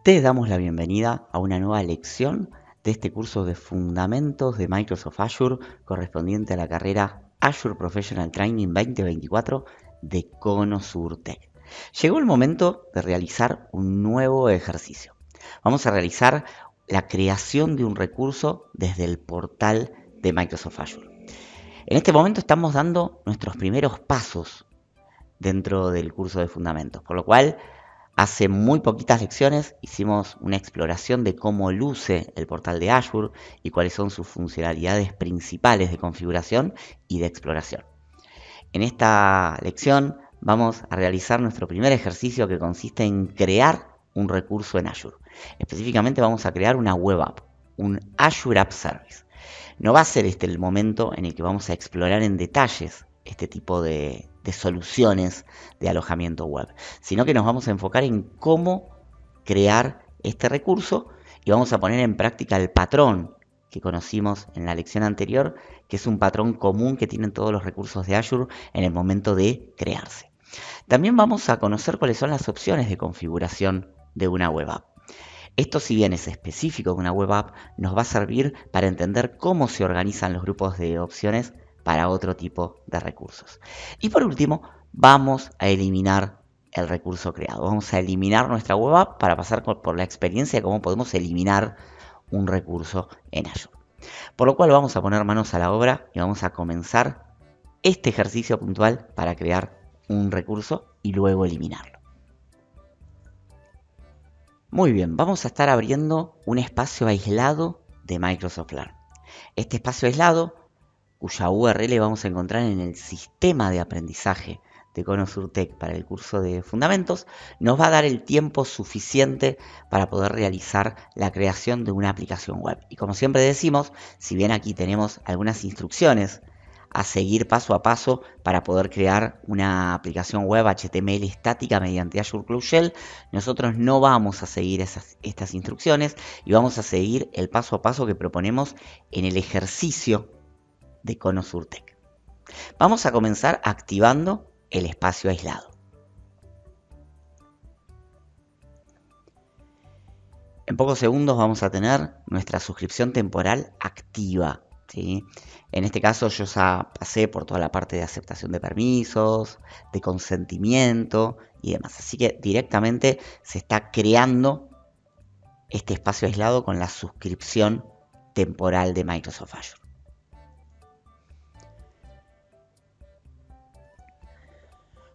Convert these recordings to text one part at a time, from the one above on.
Te damos la bienvenida a una nueva lección de este curso de Fundamentos de Microsoft Azure correspondiente a la carrera Azure Professional Training 2024 de Conosurtech. Llegó el momento de realizar un nuevo ejercicio. Vamos a realizar la creación de un recurso desde el portal de Microsoft Azure. En este momento estamos dando nuestros primeros pasos dentro del curso de Fundamentos, por lo cual hace muy poquitas lecciones hicimos una exploración de cómo luce el portal de Azure y cuáles son sus funcionalidades principales de configuración y de exploración. En esta lección vamos a realizar nuestro primer ejercicio que consiste en crear un recurso en Azure. Específicamente vamos a crear una web app, un Azure App Service. No va a ser este el momento en el que vamos a explorar en detalles este tipo de soluciones de alojamiento web, sino que nos vamos a enfocar en cómo crear este recurso y vamos a poner en práctica el patrón que conocimos en la lección anterior, que es un patrón común que tienen todos los recursos de Azure en el momento de crearse. También vamos a conocer cuáles son las opciones de configuración de una web app. Esto, si bien es específico de una web app, nos va a servir para entender cómo se organizan los grupos de opciones para otro tipo de recursos. Y por último, vamos a eliminar el recurso creado. Vamos a eliminar nuestra web app para pasar por la experiencia de cómo podemos eliminar un recurso en Azure. Por lo cual vamos a poner manos a la obra y vamos a comenzar este ejercicio puntual para crear un recurso y luego eliminarlo. Muy bien, vamos a estar abriendo un espacio aislado de Microsoft Learn. Este espacio aislado, cuya URL vamos a encontrar en el sistema de aprendizaje de Conosurtech para el curso de Fundamentos, nos va a dar el tiempo suficiente para poder realizar la creación de una aplicación web. Y como siempre decimos, si bien aquí tenemos algunas instrucciones a seguir paso a paso para poder crear una aplicación web HTML estática mediante Azure Cloud Shell, nosotros no vamos a seguir estas instrucciones y vamos a seguir el paso a paso que proponemos en el ejercicio de Conosurtech. Vamos a comenzar activando el espacio aislado. En pocos segundos vamos a tener nuestra suscripción temporal activa, ¿sí? En este caso yo ya pasé por toda la parte de aceptación de permisos, de consentimiento y demás. Así que directamente se está creando este espacio aislado con la suscripción temporal de Microsoft Azure.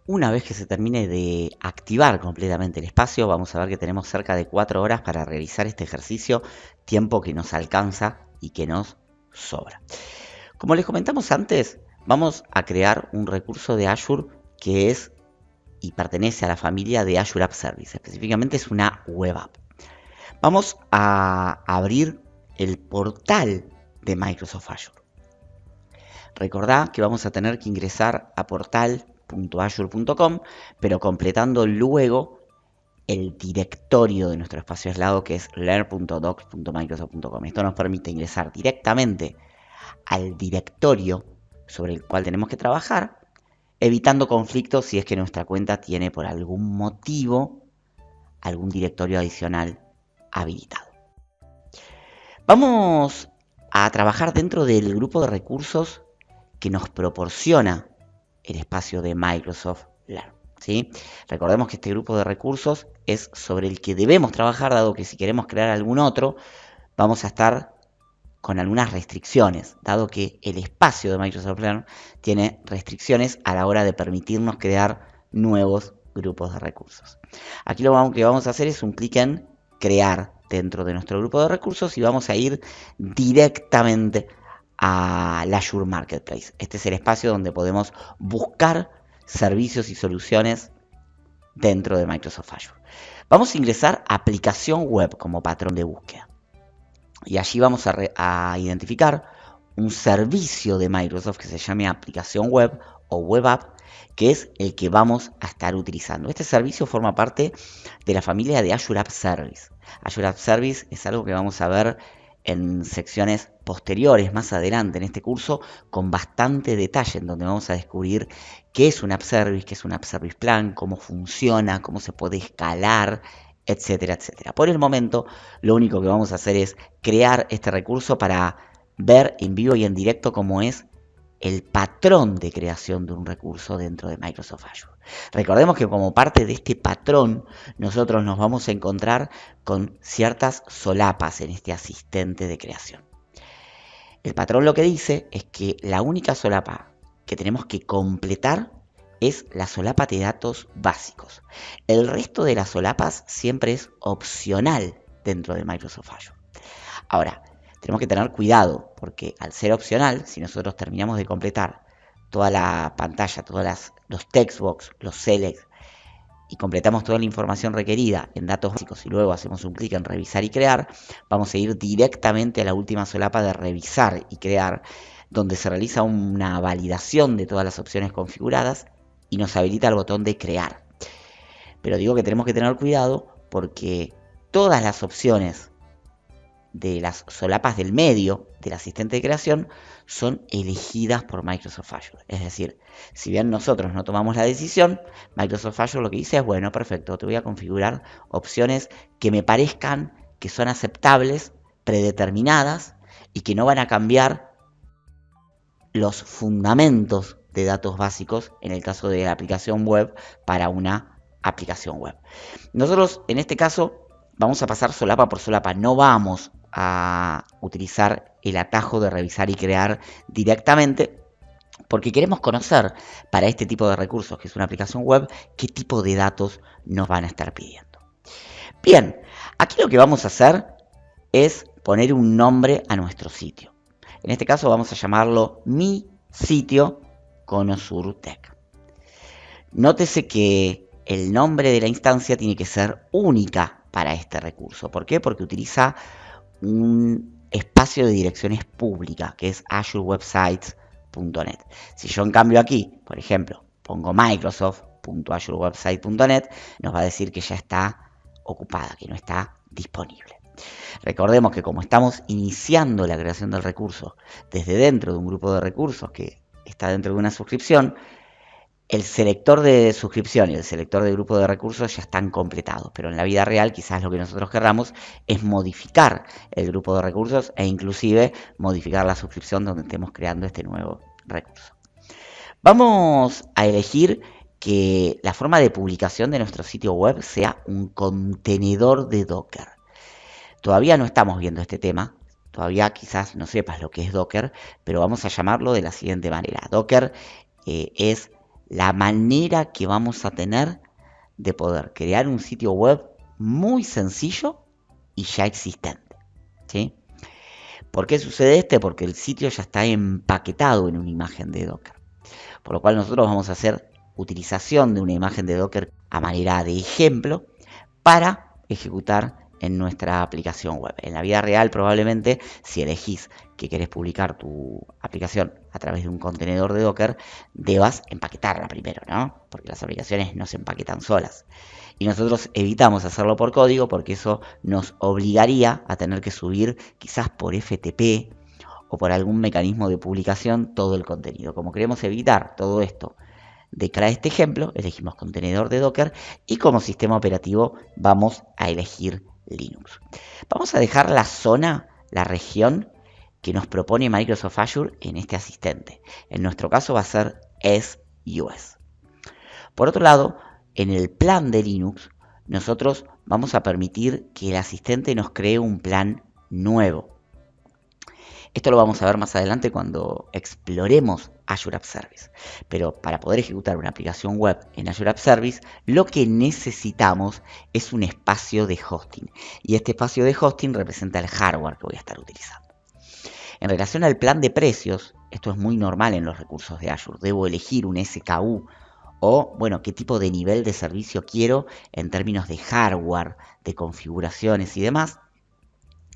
Una vez que se termine de activar completamente el espacio, vamos a ver que tenemos cerca de 4 horas para realizar este ejercicio, tiempo que nos alcanza y que nos sobra. Como les comentamos antes, vamos a crear un recurso de Azure que es y pertenece a la familia de Azure App Service. Específicamente es una web app. Vamos a abrir el portal de Microsoft Azure. Recordá que vamos a tener que ingresar a portal.azure.com, pero completando luego el directorio de nuestro espacio aislado, que es learn.docs.microsoft.com. Esto nos permite ingresar directamente al directorio sobre el cual tenemos que trabajar, evitando conflictos si es que nuestra cuenta tiene por algún motivo algún directorio adicional habilitado. Vamos a trabajar dentro del grupo de recursos que nos proporciona el espacio de Microsoft Learn, ¿sí? Recordemos que este grupo de recursos es sobre el que debemos trabajar, dado que si queremos crear algún otro, vamos a estar con algunas restricciones, dado que el espacio de Microsoft Learn tiene restricciones a la hora de permitirnos crear nuevos grupos de recursos. Aquí lo que vamos a hacer es un clic en crear dentro de nuestro grupo de recursos y vamos a ir directamente al Azure Marketplace. Este es el espacio donde podemos buscar servicios y soluciones dentro de Microsoft Azure. Vamos a ingresar aplicación web como patrón de búsqueda. Y allí vamos a identificar un servicio de Microsoft que se llame aplicación web o web app, que es el que vamos a estar utilizando. Este servicio forma parte de la familia de Azure App Service. Azure App Service es algo que vamos a ver en secciones posteriores, más adelante en este curso, con bastante detalle, en donde vamos a descubrir qué es un App Service, qué es un App Service Plan, cómo funciona, cómo se puede escalar etcétera, etcétera. Por el momento, lo único que vamos a hacer es crear este recurso para ver en vivo y en directo cómo es el patrón de creación de un recurso dentro de Microsoft Azure. Recordemos que como parte de este patrón, nosotros nos vamos a encontrar con ciertas solapas en este asistente de creación. El patrón lo que dice es que la única solapa que tenemos que completar es la solapa de datos básicos. El resto de las solapas siempre es opcional dentro de Microsoft Azure. Ahora, tenemos que tener cuidado porque al ser opcional, si nosotros terminamos de completar toda la pantalla, todos los textbox, los selects, y completamos toda la información requerida en datos básicos y luego hacemos un clic en revisar y crear, vamos a ir directamente a la última solapa de revisar y crear, donde se realiza una validación de todas las opciones configuradas y nos habilita el botón de crear. Pero digo que tenemos que tener cuidado porque todas las opciones de las solapas del medio del asistente de creación son elegidas por Microsoft Azure. Es decir, si bien nosotros no tomamos la decisión, Microsoft Azure lo que dice es, bueno, perfecto, te voy a configurar opciones que me parezcan que son aceptables, predeterminadas y que no van a cambiar los fundamentos de datos básicos en el caso de la aplicación web para una aplicación web. Nosotros en este caso vamos a pasar solapa por solapa, no vamos a utilizar el atajo de revisar y crear directamente porque queremos conocer para este tipo de recursos, que es una aplicación web, qué tipo de datos nos van a estar pidiendo. Bien, aquí lo que vamos a hacer es poner un nombre a nuestro sitio. En este caso vamos a llamarlo Mi Sitio Conosur Tech. Nótese que el nombre de la instancia tiene que ser única para este recurso. ¿Por qué? Porque utiliza un espacio de direcciones pública que es azurewebsites.net. Si yo en cambio aquí, por ejemplo, pongo microsoft.azurewebsite.net, nos va a decir que ya está ocupada, que no está disponible. Recordemos que como estamos iniciando la creación del recurso desde dentro de un grupo de recursos que está dentro de una suscripción, el selector de suscripción y el selector de grupo de recursos ya están completados, pero en la vida real quizás lo que nosotros querramos es modificar el grupo de recursos e inclusive modificar la suscripción donde estemos creando este nuevo recurso. Vamos a elegir que la forma de publicación de nuestro sitio web sea un contenedor de Docker. Todavía no estamos viendo este tema, todavía quizás no sepas lo que es Docker, pero vamos a llamarlo de la siguiente manera. Docker es la manera que vamos a tener de poder crear un sitio web muy sencillo y ya existente, ¿sí? ¿Por qué sucede esto? Porque el sitio ya está empaquetado en una imagen de Docker. Por lo cual nosotros vamos a hacer utilización de una imagen de Docker a manera de ejemplo para ejecutar en nuestra aplicación web. En la vida real probablemente si elegís que querés publicar tu aplicación a través de un contenedor de Docker, debas empaquetarla primero, ¿no? Porque las aplicaciones no se empaquetan solas. Y nosotros evitamos hacerlo por código porque eso nos obligaría a tener que subir quizás por FTP o por algún mecanismo de publicación todo el contenido. Como queremos evitar todo esto de cara a este ejemplo, elegimos contenedor de Docker y como sistema operativo vamos a elegir Linux. Vamos a dejar la zona, la región que nos propone Microsoft Azure en este asistente. En nuestro caso va a ser ES-US. Por otro lado, en el plan de Linux, nosotros vamos a permitir que el asistente nos cree un plan nuevo. Esto lo vamos a ver más adelante cuando exploremos Azure App Service. Pero para poder ejecutar una aplicación web en Azure App Service, lo que necesitamos es un espacio de hosting. Y este espacio de hosting representa el hardware que voy a estar utilizando. En relación al plan de precios, esto es muy normal en los recursos de Azure. Debo elegir un SKU o, bueno, qué tipo de nivel de servicio quiero en términos de hardware, de configuraciones y demás.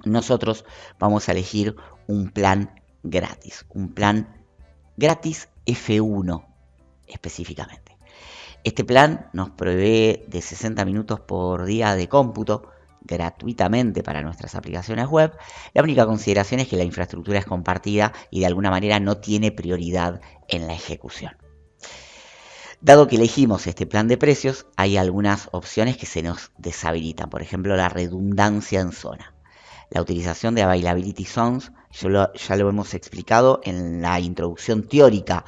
Nosotros vamos a elegir un plan gratis F1 específicamente. Este plan nos provee de 60 minutos por día de cómputo gratuitamente para nuestras aplicaciones web. La única consideración es que la infraestructura es compartida y de alguna manera no tiene prioridad en la ejecución. Dado que elegimos este plan de precios, hay algunas opciones que se nos deshabilitan. Por ejemplo, la redundancia en zona. La utilización de Availability Zones, ya lo hemos explicado en la introducción teórica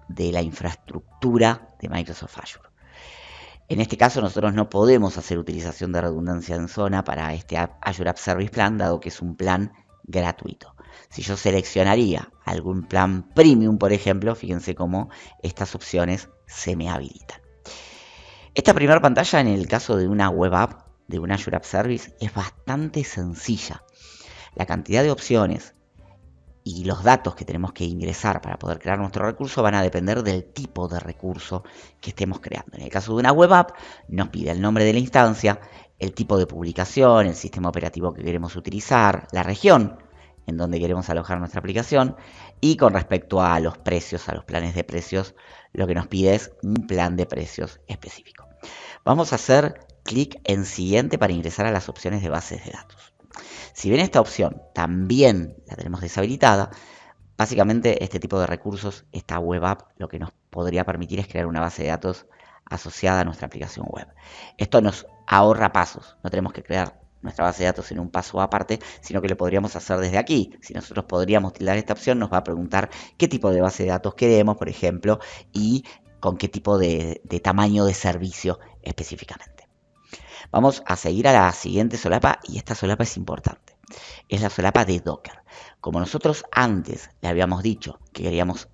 de la infraestructura de Microsoft Azure. En este caso nosotros no podemos hacer utilización de redundancia en zona para este Azure App Service Plan, dado que es un plan gratuito. Si yo seleccionaría algún plan premium, por ejemplo, fíjense cómo estas opciones se me habilitan. Esta primera pantalla en el caso de una web app, de un Azure App Service, es bastante sencilla. La cantidad de opciones y los datos que tenemos que ingresar para poder crear nuestro recurso van a depender del tipo de recurso que estemos creando. En el caso de una web app, nos pide el nombre de la instancia, el tipo de publicación, el sistema operativo que queremos utilizar, la región en donde queremos alojar nuestra aplicación, y con respecto a los precios, a los planes de precios, lo que nos pide es un plan de precios específico. Vamos a hacer clic en siguiente para ingresar a las opciones de bases de datos. Si bien esta opción también la tenemos deshabilitada, básicamente este tipo de recursos, esta web app, lo que nos podría permitir es crear una base de datos asociada a nuestra aplicación web. Esto nos ahorra pasos, no tenemos que crear nuestra base de datos en un paso aparte, sino que lo podríamos hacer desde aquí. Si nosotros podríamos tildar esta opción, nos va a preguntar qué tipo de base de datos queremos, por ejemplo, y con qué tipo de tamaño de servicio específicamente. Vamos a seguir a la siguiente solapa, y esta solapa es importante. Es la solapa de Docker. Como nosotros antes le habíamos dicho que queríamos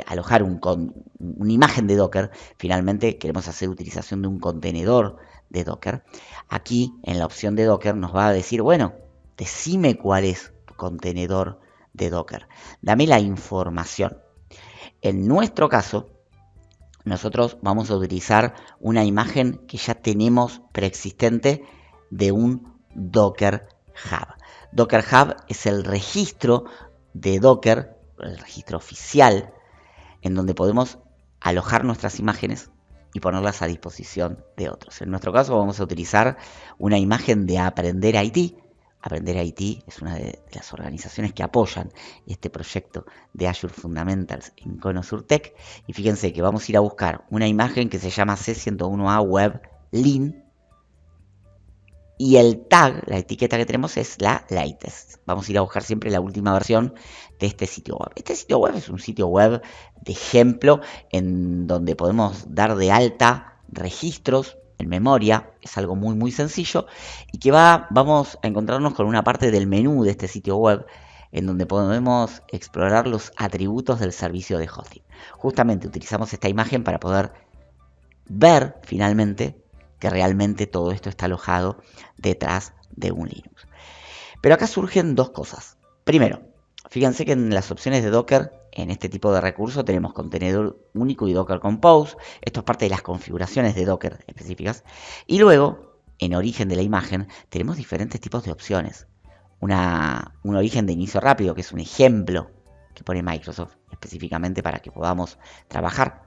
alojar una imagen de Docker, finalmente queremos hacer utilización de un contenedor de Docker. Aquí en la opción de Docker nos va a decir, bueno, decime cuál es tu contenedor de Docker. Dame la información. En nuestro caso, nosotros vamos a utilizar una imagen que ya tenemos preexistente de un Docker Hub. Docker Hub es el registro de Docker, el registro oficial, en donde podemos alojar nuestras imágenes y ponerlas a disposición de otros. En nuestro caso vamos a utilizar una imagen de Aprender IT. Aprender IT es una de las organizaciones que apoyan este proyecto de Azure Fundamentals en Cono Sur Tech. Y fíjense que vamos a ir a buscar una imagen que se llama C101A Web Lean. Y el tag, la etiqueta que tenemos es la latest. Vamos a ir a buscar siempre la última versión de este sitio web. Este sitio web es un sitio web de ejemplo en donde podemos dar de alta registros en memoria. Es algo muy sencillo y que vamos a encontrarnos con una parte del menú de este sitio web en donde podemos explorar los atributos del servicio de hosting. Justamente utilizamos esta imagen para poder ver finalmente que realmente todo esto está alojado detrás de un Linux. Pero acá surgen dos cosas. Primero, fíjense que en las opciones de Docker, en este tipo de recursos, tenemos contenedor único y Docker Compose. Esto es parte de las configuraciones de Docker específicas. Y luego, en origen de la imagen, tenemos diferentes tipos de opciones. Un origen de inicio rápido, que es un ejemplo que pone Microsoft específicamente para que podamos trabajar.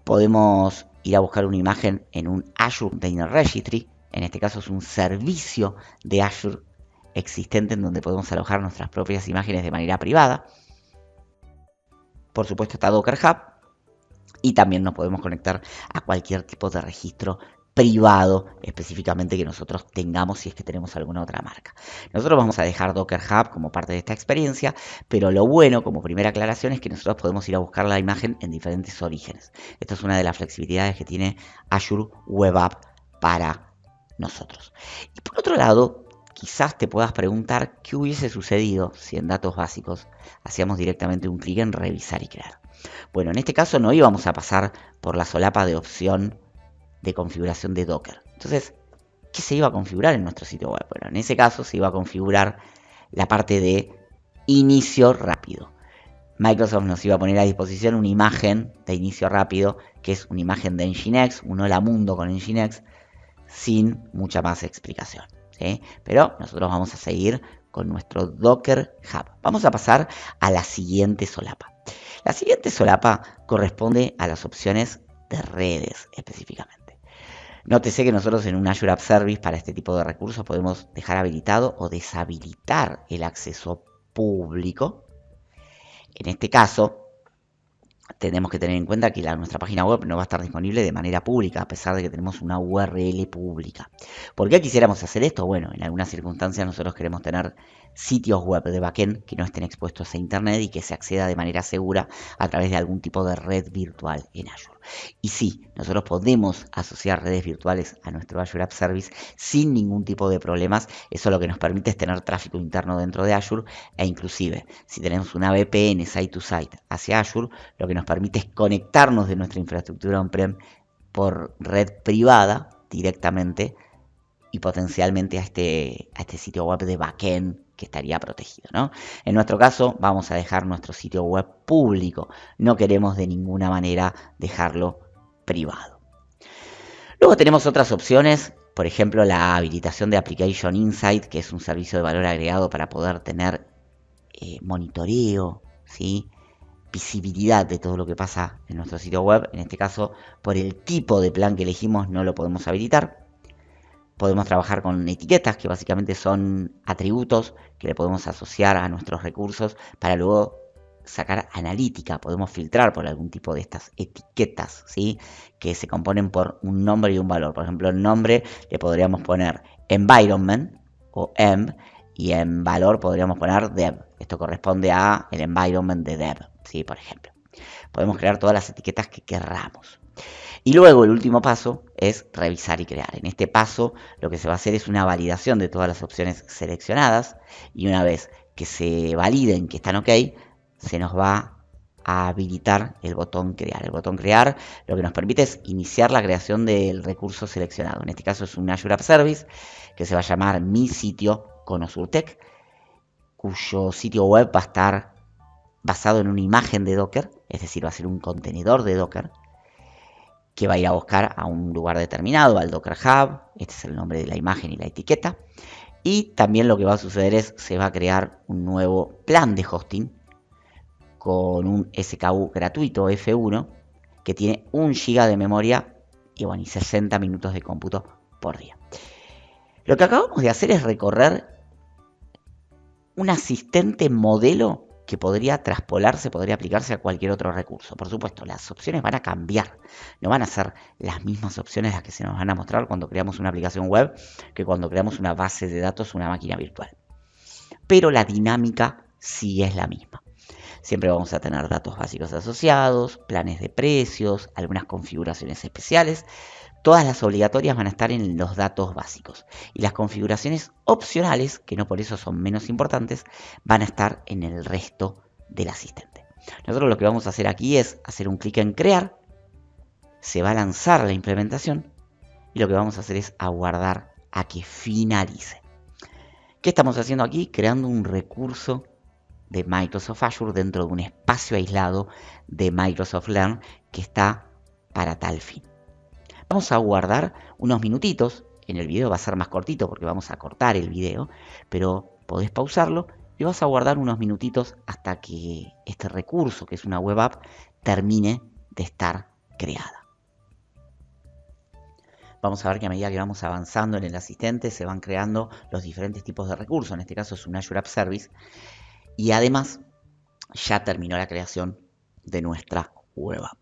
Podemos ir a buscar una imagen en un Azure Container Registry. En este caso es un servicio de Azure existente en donde podemos alojar nuestras propias imágenes de manera privada. Por supuesto está Docker Hub y también nos podemos conectar a cualquier tipo de registro privado específicamente que nosotros tengamos si es que tenemos alguna otra marca. Nosotros vamos a dejar Docker Hub como parte de esta experiencia, pero lo bueno como primera aclaración es que nosotros podemos ir a buscar la imagen en diferentes orígenes. Esto es una de las flexibilidades que tiene Azure Web App para nosotros. Y por otro lado, quizás te puedas preguntar qué hubiese sucedido si en datos básicos hacíamos directamente un clic en revisar y crear. Bueno, en este caso no íbamos a pasar por la solapa de opción de configuración de Docker. Entonces, ¿qué se iba a configurar en nuestro sitio web? Bueno, en ese caso se iba a configurar la parte de inicio rápido. Microsoft nos iba a poner a disposición una imagen de inicio rápido, que es una imagen de Nginx, un hola mundo con Nginx, sin mucha más explicación, ¿sí? Pero nosotros vamos a seguir con nuestro Docker Hub. Vamos a pasar a la siguiente solapa. La siguiente solapa corresponde a las opciones de redes específicamente. Nótese que nosotros en un Azure App Service para este tipo de recursos podemos dejar habilitado o deshabilitar el acceso público. En este caso, tenemos que tener en cuenta que nuestra página web no va a estar disponible de manera pública, a pesar de que tenemos una URL pública. ¿Por qué quisiéramos hacer esto? Bueno, en algunas circunstancias nosotros queremos tener sitios web de backend que no estén expuestos a Internet y que se acceda de manera segura a través de algún tipo de red virtual en Azure. Y sí, nosotros podemos asociar redes virtuales a nuestro Azure App Service sin ningún tipo de problemas. Eso lo que nos permite es tener tráfico interno dentro de Azure e inclusive si tenemos una VPN site-to-site hacia Azure, lo que nos permite es conectarnos de nuestra infraestructura on-prem por red privada directamente y potencialmente a este sitio web de backend que estaría protegido, ¿no? En nuestro caso vamos a dejar nuestro sitio web público, no queremos de ninguna manera dejarlo privado. Luego tenemos otras opciones, por ejemplo la habilitación de Application Insight, que es un servicio de valor agregado para poder tener monitoreo, ¿sí? Visibilidad de todo lo que pasa en nuestro sitio web. En este caso, por el tipo de plan que elegimos, no lo podemos habilitar. Podemos trabajar con etiquetas, que básicamente son atributos que le podemos asociar a nuestros recursos para luego sacar analítica. Podemos filtrar por algún tipo de estas etiquetas, ¿sí? Que se componen por un nombre y un valor. Por ejemplo, el nombre le podríamos poner environment o env, y en valor podríamos poner dev. Esto corresponde a el environment de dev, ¿sí? Por ejemplo. Podemos crear todas las etiquetas que querramos. Y luego el último paso es revisar y crear. En este paso lo que se va a hacer es una validación de todas las opciones seleccionadas y una vez que se validen que están ok, se nos va a habilitar el botón crear. El botón crear lo que nos permite es iniciar la creación del recurso seleccionado. En este caso es un Azure App Service que se va a llamar Mi Sitio con OsureTech, cuyo sitio web va a estar basado en una imagen de Docker, es decir, va a ser un contenedor de Docker que va a ir a buscar a un lugar determinado, al Docker Hub. Este es el nombre de la imagen y la etiqueta. Y también lo que va a suceder es se va a crear un nuevo plan de hosting con un SKU gratuito F1 que tiene 1 GB de memoria y, bueno, y 60 minutos de cómputo por día. Lo que acabamos de hacer es recorrer un asistente modelo que podría traspolarse, podría aplicarse a cualquier otro recurso. Por supuesto, las opciones van a cambiar, no van a ser las mismas opciones las que se nos van a mostrar cuando creamos una aplicación web que cuando creamos una base de datos, una máquina virtual. Pero la dinámica sí es la misma. Siempre vamos a tener datos básicos asociados, planes de precios, algunas configuraciones especiales. Todas las obligatorias van a estar en los datos básicos y las configuraciones opcionales, que no por eso son menos importantes, van a estar en el resto del asistente. Nosotros lo que vamos a hacer aquí es hacer un clic en crear, se va a lanzar la implementación y lo que vamos a hacer es aguardar a que finalice. ¿Qué estamos haciendo aquí? Creando un recurso de Microsoft Azure dentro de un espacio aislado de Microsoft Learn que está para tal fin. Vamos a guardar unos minutitos. En el video va a ser más cortito porque vamos a cortar el video, pero podés pausarlo y vas a guardar unos minutitos hasta que este recurso, que es una web app, termine de estar creada. Vamos a ver que a medida que vamos avanzando en el asistente se van creando los diferentes tipos de recursos. En este caso es un Azure App Service. Y además ya terminó la creación de nuestra web app.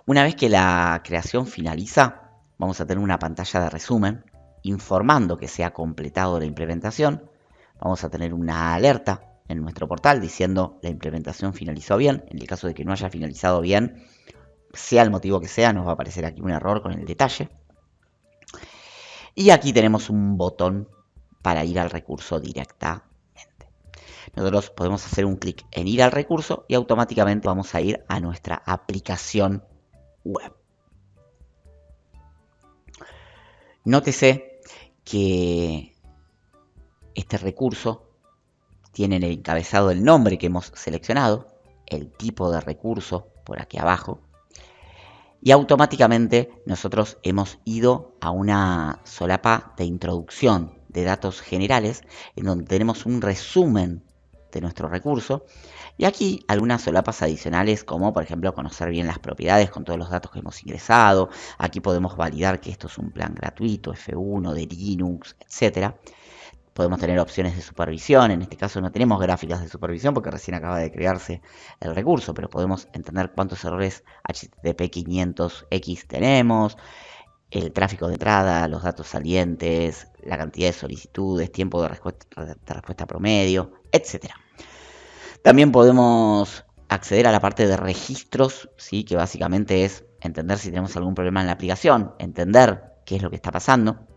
Una vez que la creación finaliza, vamos a tener una pantalla de resumen informando que se ha completado la implementación. Vamos a tener una alerta en nuestro portal diciendo la implementación finalizó bien. En el caso de que no haya finalizado bien, sea el motivo que sea, nos va a aparecer aquí un error con el detalle. Y aquí tenemos un botón para ir al recurso directamente. Nosotros podemos hacer un clic en ir al recurso y automáticamente vamos a ir a nuestra aplicación web. Nótese que este recurso tiene en el encabezado el nombre que hemos seleccionado, el tipo de recurso por aquí abajo, y automáticamente nosotros hemos ido a una solapa de introducción de datos generales en donde tenemos un resumen de nuestro recurso y aquí algunas solapas adicionales como por ejemplo conocer bien las propiedades con todos los datos que hemos ingresado. Aquí podemos validar que esto es un plan gratuito, F1, de Linux, etc. Podemos tener opciones de supervisión. En este caso no tenemos gráficas de supervisión porque recién acaba de crearse el recurso, pero podemos entender cuántos errores HTTP 500X tenemos, el tráfico de entrada, los datos salientes, la cantidad de solicitudes, tiempo de respuesta promedio, etc. También podemos acceder a la parte de registros, ¿sí? Que básicamente es entender si tenemos algún problema en la aplicación, entender qué es lo que está pasando.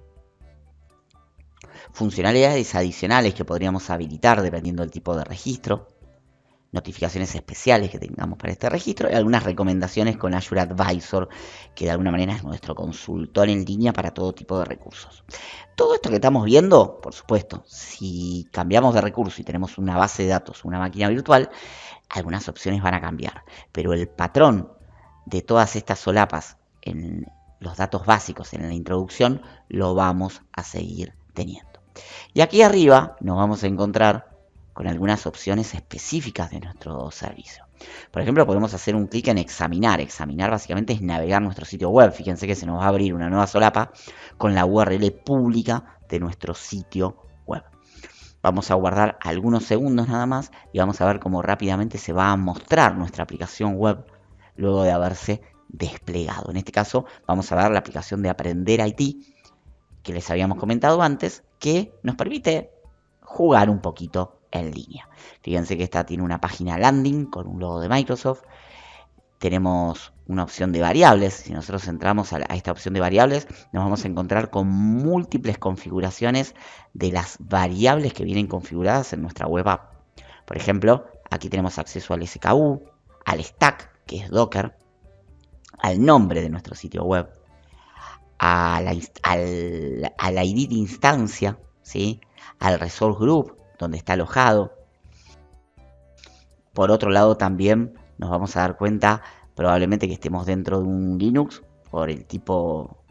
Funcionalidades adicionales que podríamos habilitar dependiendo del tipo de registro, notificaciones especiales que tengamos para este registro y algunas recomendaciones con Azure Advisor, que de alguna manera es nuestro consultor en línea para todo tipo de recursos. Todo esto que estamos viendo, por supuesto, si cambiamos de recurso y tenemos una base de datos, una máquina virtual, algunas opciones van a cambiar, pero el patrón de todas estas solapas en los datos básicos en la introducción lo vamos a seguir teniendo. Y aquí arriba nos vamos a encontrar con algunas opciones específicas de nuestro servicio. Por ejemplo, podemos hacer un clic en examinar. Examinar básicamente es navegar nuestro sitio web. Fíjense que se nos va a abrir una nueva solapa con la URL pública de nuestro sitio web. Vamos a guardar algunos segundos nada más y vamos a ver cómo rápidamente se va a mostrar nuestra aplicación web luego de haberse desplegado. En este caso vamos a ver la aplicación de Aprender IT que les habíamos comentado antes, que nos permite jugar un poquito en línea. Fíjense que esta tiene una página landing con un logo de Microsoft. Tenemos una opción de variables. Si nosotros entramos a esta opción de variables, nos vamos a encontrar con múltiples configuraciones de las variables que vienen configuradas en nuestra web app. Por ejemplo, aquí tenemos acceso al SKU, al stack, que es Docker, al nombre de nuestro sitio web, al ID de instancia, ¿sí? Al resource group, donde está alojado. Por otro lado, también nos vamos a dar cuenta probablemente que estemos dentro de un Linux por el tipo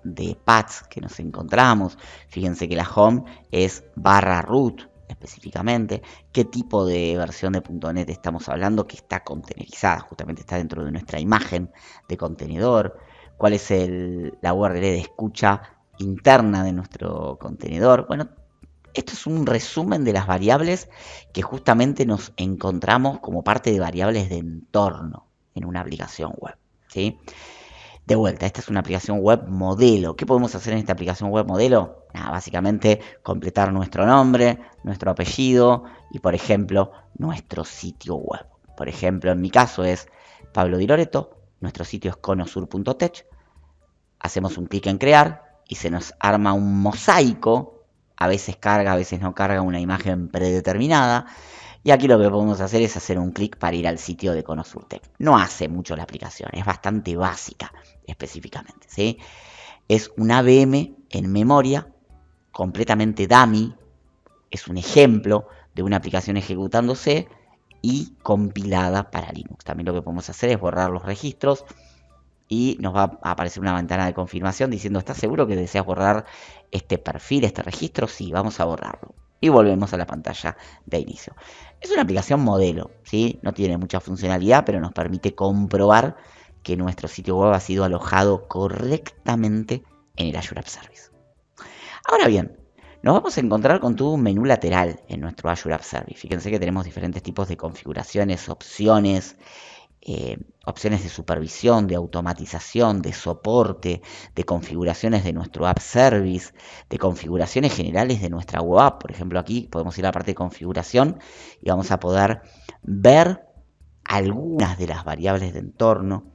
de paths que nos encontramos. Fíjense que la home es /root específicamente. ¿Qué tipo de versión de .NET estamos hablando? Que está containerizada, justamente está dentro de nuestra imagen de contenedor. ¿Cuál es la URL de escucha interna de nuestro contenedor? Bueno, esto es un resumen de las variables que justamente nos encontramos como parte de variables de entorno en una aplicación web, ¿sí? De vuelta, esta es una aplicación web modelo. ¿Qué podemos hacer en esta aplicación web modelo? Nada, básicamente completar nuestro nombre, nuestro apellido y, por ejemplo, nuestro sitio web. Por ejemplo, en mi caso es Pablo Di Loreto, nuestro sitio es conosur.tech. Hacemos un clic en crear y se nos arma un mosaico. A veces carga, a veces no carga una imagen predeterminada. Y aquí lo que podemos hacer es hacer un clic para ir al sitio de Conosurtech. No hace mucho la aplicación, es bastante básica específicamente, ¿sí? Es un AVM en memoria, completamente dummy. Es un ejemplo de una aplicación ejecutándose y compilada para Linux. También lo que podemos hacer es borrar los registros y nos va a aparecer una ventana de confirmación diciendo: ¿estás seguro que deseas borrar este perfil, este registro? Sí, vamos a borrarlo. Y volvemos a la pantalla de inicio. Es una aplicación modelo, ¿sí? No tiene mucha funcionalidad, pero nos permite comprobar que nuestro sitio web ha sido alojado correctamente en el Azure App Service. Ahora bien, nos vamos a encontrar con todo un menú lateral en nuestro Azure App Service. Fíjense que tenemos diferentes tipos de configuraciones, opciones, opciones de supervisión, de automatización, de soporte, de configuraciones de nuestro App Service, de configuraciones generales de nuestra web app. Por ejemplo, aquí podemos ir a la parte de configuración y vamos a poder ver algunas de las variables de entorno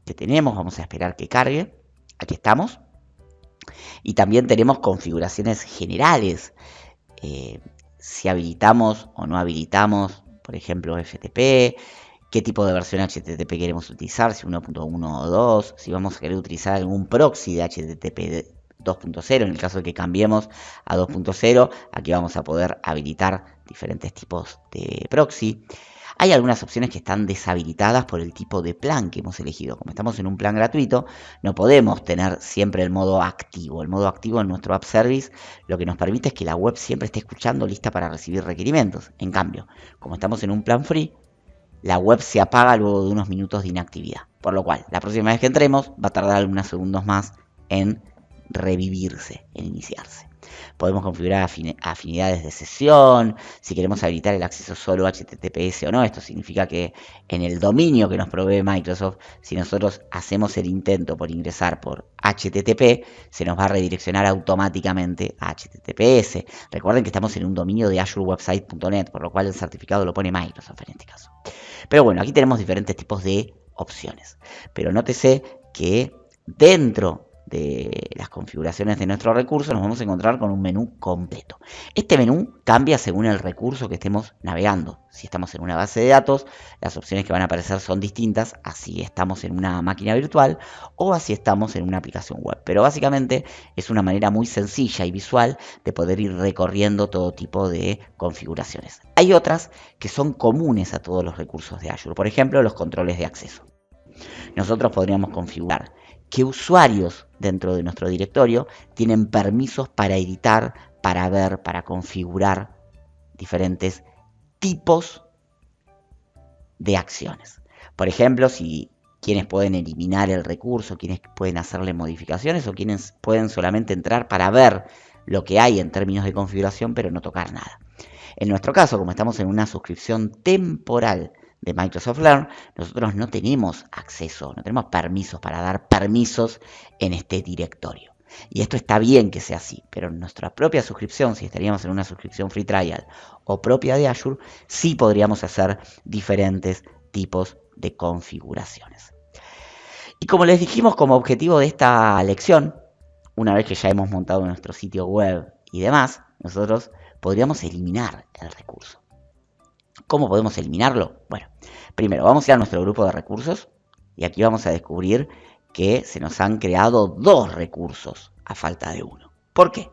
que tenemos. Vamos a esperar que cargue. Aquí estamos. Y también tenemos configuraciones generales. Si habilitamos o no habilitamos, por ejemplo, FTP. Qué tipo de versión HTTP queremos utilizar, si 1.1 o 2, si vamos a querer utilizar algún proxy de HTTP 2.0, en el caso de que cambiemos a 2.0, aquí vamos a poder habilitar diferentes tipos de proxy. Hay algunas opciones que están deshabilitadas por el tipo de plan que hemos elegido. Como estamos en un plan gratuito, no podemos tener siempre el modo activo. El modo activo en nuestro App Service lo que nos permite es que la web siempre esté escuchando, lista para recibir requerimientos. En cambio, como estamos en un plan free, la web se apaga luego de unos minutos de inactividad. Por lo cual, la próxima vez que entremos va a tardar algunos segundos más en revivirse, en iniciarse. Podemos configurar afinidades de sesión, si queremos habilitar el acceso solo HTTPS o no. Esto significa que en el dominio que nos provee Microsoft, si nosotros hacemos el intento por ingresar por HTTP, se nos va a redireccionar automáticamente a HTTPS. Recuerden que estamos en un dominio de azurewebsite.net, por lo cual el certificado lo pone Microsoft en este caso. Pero bueno, aquí tenemos diferentes tipos de opciones. Pero nótese que dentro de las configuraciones de nuestro recurso nos vamos a encontrar con un menú completo. Este menú cambia según el recurso que estemos navegando. Si estamos en una base de datos, las opciones que van a aparecer son distintas a si estamos en una máquina virtual o a si estamos en una aplicación web. Pero básicamente es una manera muy sencilla y visual de poder ir recorriendo todo tipo de configuraciones. Hay otras que son comunes a todos los recursos de Azure. Por ejemplo, los controles de acceso. Nosotros podríamos configurar qué usuarios dentro de nuestro directorio tienen permisos para editar, para ver, para configurar diferentes tipos de acciones. Por ejemplo, si quienes pueden eliminar el recurso, quienes pueden hacerle modificaciones o quienes pueden solamente entrar para ver lo que hay en términos de configuración, pero no tocar nada. En nuestro caso, como estamos en una suscripción temporal de Microsoft Learn, nosotros no tenemos acceso, no tenemos permisos para dar permisos en este directorio. Y esto está bien que sea así, pero en nuestra propia suscripción, si estaríamos en una suscripción free trial o propia de Azure, sí podríamos hacer diferentes tipos de configuraciones. Y como les dijimos como objetivo de esta lección, una vez que ya hemos montado nuestro sitio web y demás, nosotros podríamos eliminar el recurso. ¿Cómo podemos eliminarlo? Bueno, primero vamos a ir a nuestro grupo de recursos y aquí vamos a descubrir que se nos han creado 2 recursos a falta de uno. ¿Por qué?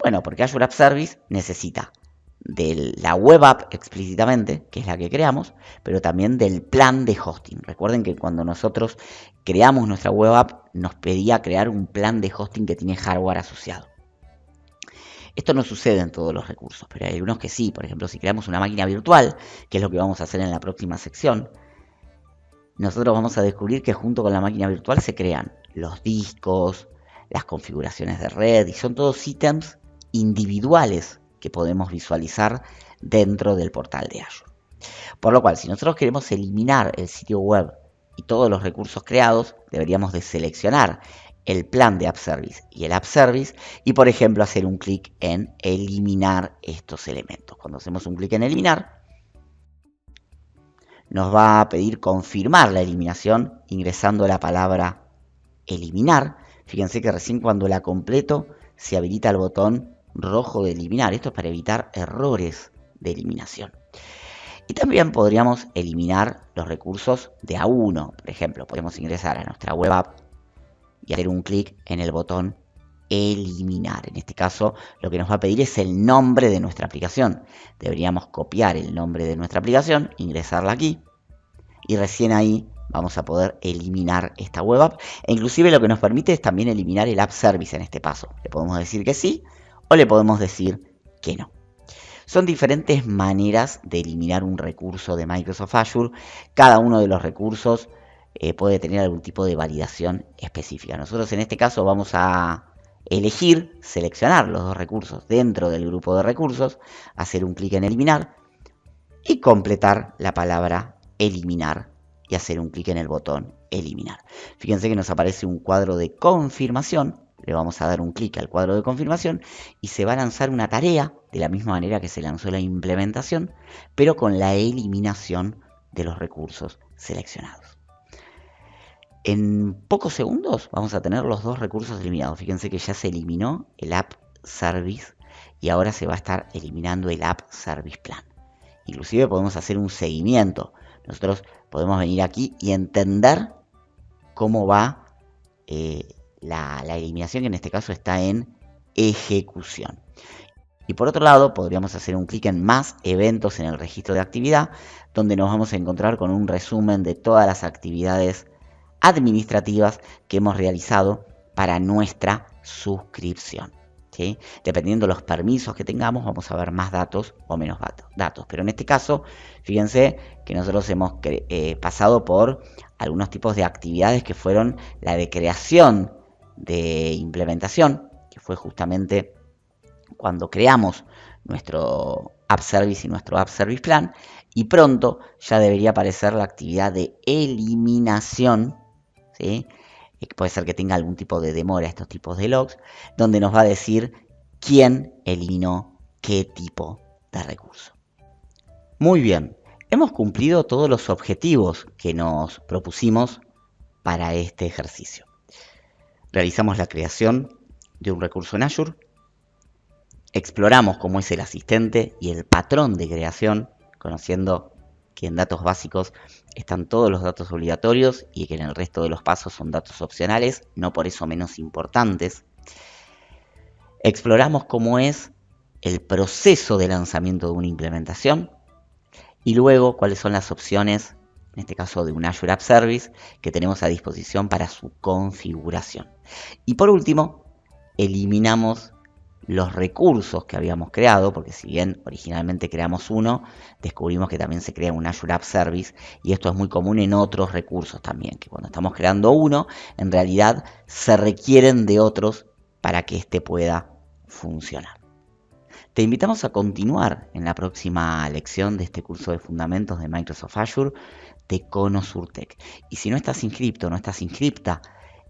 Bueno, porque Azure App Service necesita de la web app explícitamente, que es la que creamos, pero también del plan de hosting. Recuerden que cuando nosotros creamos nuestra web app nos pedía crear un plan de hosting que tiene hardware asociado. Esto no sucede en todos los recursos, pero hay algunos que sí. Por ejemplo, si creamos una máquina virtual, que es lo que vamos a hacer en la próxima sección, nosotros vamos a descubrir que junto con la máquina virtual se crean los discos, las configuraciones de red, y son todos ítems individuales que podemos visualizar dentro del portal de Azure. Por lo cual, si nosotros queremos eliminar el sitio web y todos los recursos creados, deberíamos de seleccionar el plan de App Service y el App Service y, por ejemplo, hacer un clic en eliminar estos elementos. Cuando hacemos un clic en eliminar, nos va a pedir confirmar la eliminación ingresando la palabra eliminar. Fíjense que recién cuando la completo se habilita el botón rojo de eliminar. Esto es para evitar errores de eliminación. Y también podríamos eliminar los recursos de a uno. Por ejemplo, podemos ingresar a nuestra web app y hacer un clic en el botón eliminar. En este caso, lo que nos va a pedir es el nombre de nuestra aplicación. Deberíamos copiar el nombre de nuestra aplicación, ingresarla aquí y recién ahí vamos a poder eliminar esta web app. E inclusive lo que nos permite es también eliminar el App Service en este paso. Le podemos decir que sí o le podemos decir que no. Son diferentes maneras de eliminar un recurso de Microsoft Azure. Cada uno de los recursos puede tener algún tipo de validación específica. Nosotros en este caso vamos a elegir, seleccionar los 2 recursos dentro del grupo de recursos, hacer un clic en eliminar y completar la palabra eliminar y hacer un clic en el botón eliminar. Fíjense que nos aparece un cuadro de confirmación. Le vamos a dar un clic al cuadro de confirmación y se va a lanzar una tarea de la misma manera que se lanzó la implementación, pero con la eliminación de los recursos seleccionados. En pocos segundos vamos a tener los 2 recursos eliminados. Fíjense que ya se eliminó el App Service y ahora se va a estar eliminando el App Service Plan. Inclusive podemos hacer un seguimiento. Nosotros podemos venir aquí y entender cómo va la eliminación, que en este caso está en ejecución. Y por otro lado, podríamos hacer un clic en más eventos en el registro de actividad, donde nos vamos a encontrar con un resumen de todas las actividades administrativas que hemos realizado para nuestra suscripción. ¿Sí? Dependiendo de los permisos que tengamos, vamos a ver más datos o menos datos. Pero en este caso, fíjense que nosotros hemos pasado por algunos tipos de actividades que fueron la de creación de implementación, que fue justamente cuando creamos nuestro App Service y nuestro App Service Plan, y pronto ya debería aparecer la actividad de eliminación, ¿sí? Puede ser que tenga algún tipo de demora estos tipos de logs, donde nos va a decir quién eliminó qué tipo de recurso. Muy bien, hemos cumplido todos los objetivos que nos propusimos para este ejercicio. Realizamos la creación de un recurso en Azure, exploramos cómo es el asistente y el patrón de creación, conociendo que en datos básicos están todos los datos obligatorios y que en el resto de los pasos son datos opcionales, no por eso menos importantes. Exploramos cómo es el proceso de lanzamiento de una implementación y luego cuáles son las opciones, en este caso de un Azure App Service, que tenemos a disposición para su configuración. Y por último, eliminamos los recursos que habíamos creado, porque si bien originalmente creamos uno, descubrimos que también se crea un Azure App Service, y esto es muy común en otros recursos también, que cuando estamos creando uno, en realidad se requieren de otros para que éste pueda funcionar. Te invitamos a continuar en la próxima lección de este curso de fundamentos de Microsoft Azure de ConoSurTech. Y si no estás inscripto, no estás inscripta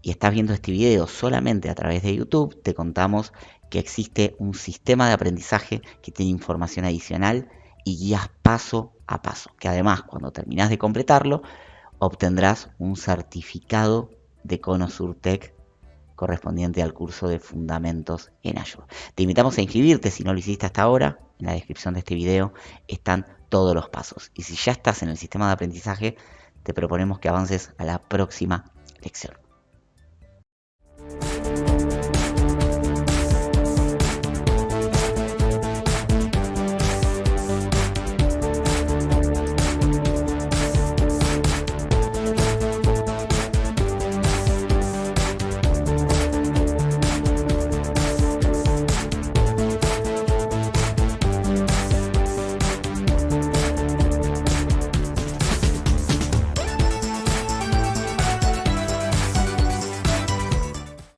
y estás viendo este video solamente a través de YouTube, te contamos que existe un sistema de aprendizaje que tiene información adicional y guías paso a paso, que además cuando terminas de completarlo obtendrás un certificado de ConoSurTech correspondiente al curso de fundamentos en Azure. Te invitamos a inscribirte si no lo hiciste hasta ahora. En la descripción de este video están todos los pasos. Y si ya estás en el sistema de aprendizaje, te proponemos que avances a la próxima lección.